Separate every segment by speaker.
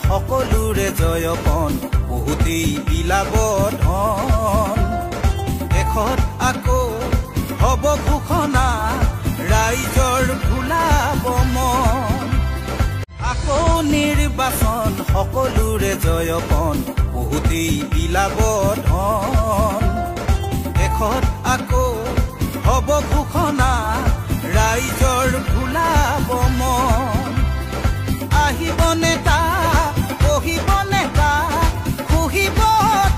Speaker 1: সকলোৰে জয়পন বহুতেই বিলাব ধন দেশত আকৌ হব ঘোষণা ৰাইজৰ ভুলাব মন আকৌ নিৰ্বাচন সকলোৰে জয়পন বহুতেই বিলাব ধন দেশত আকৌ হব ঘোষণা ৰাইজৰ ভুলাব মন আহিব নেতা বহিব নেতা খুহিব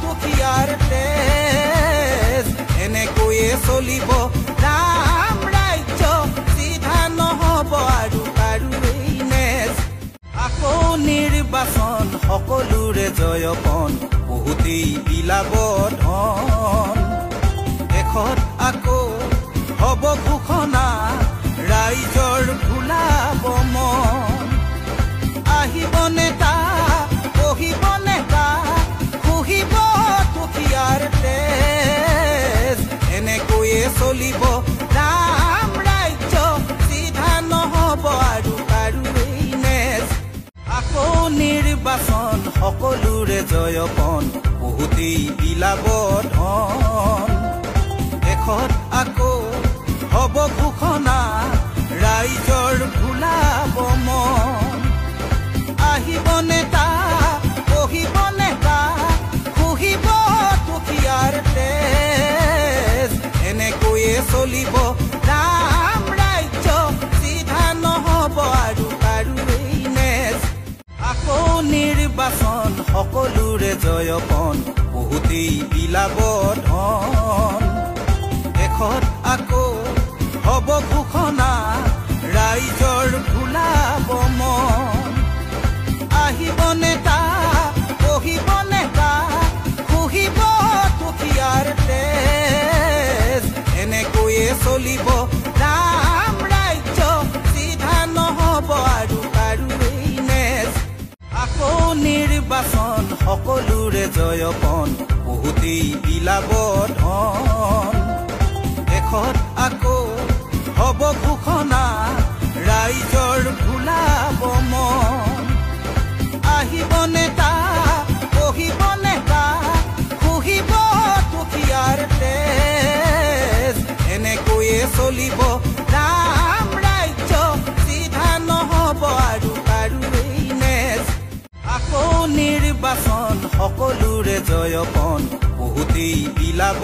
Speaker 1: দুখীয়াৰ তেজ এনেকৈয়ে চলিব ৰাম ৰাজ্য চিধা নহব আৰু কাৰোৱেই নেজ আকৌ নিৰ্বাচন সকলোৰে জয়পন বহুতেই বিলাব ধন দেশত আকৌ হব ঘোষণা ৰাইজৰ ভুলাব মন আহিব নেতা বহিব নেতা খুহিব দুখীয়াৰ তেজ এনেকৈয়ে চলিব ৰাম ৰাজ্য চিধা নহব আৰু কাৰোৱেই নেজ আকৌ নিৰ্বাচন সকলোৰে জয়পন বহুতেই বিলাব ধন দেশত আকৌ হব ঘোষণা ৰাইজৰ ভুলাব মন আহিব নেতা বহিব নেতা খুহিব দুখীয়াৰ তেজ এনেকৈয়ে চলিব ৰাম ৰাজ্য চিধা নহব আৰু কাৰোৱেই নেজ আকৌ নিৰ্বাচন সকলোৰে জয়পন বহুতেই বিলাব ধন দেশত আকৌ হব ঘোষণা ৰাইজৰ ভুলাব মন আহিব নেতা বহিব নেতা খুহিব দুখীয়াৰ তেজ এনেকৈয়ে চলিব ৰাম ৰাজ্য চিধা নহব আৰু কাৰোৱেই নেজ আকৌ নিৰ্বাচন সকলোৰে জয়পন বহুতেই বিলাব ধন দেশত আকৌ হব ঘোষণা ৰাইজৰ ভুলাব মন আহিব নেতা বহিব নেতা খুহিব দুখীয়াৰ তেজ এনেকৈয়ে চলিব ৰাম ৰাজ্য চিধা নহব আৰু কাৰোৱেই নেজ আকৌ নিৰ্বাচন সকলোৰে জয়পন বহুতেই বিলাব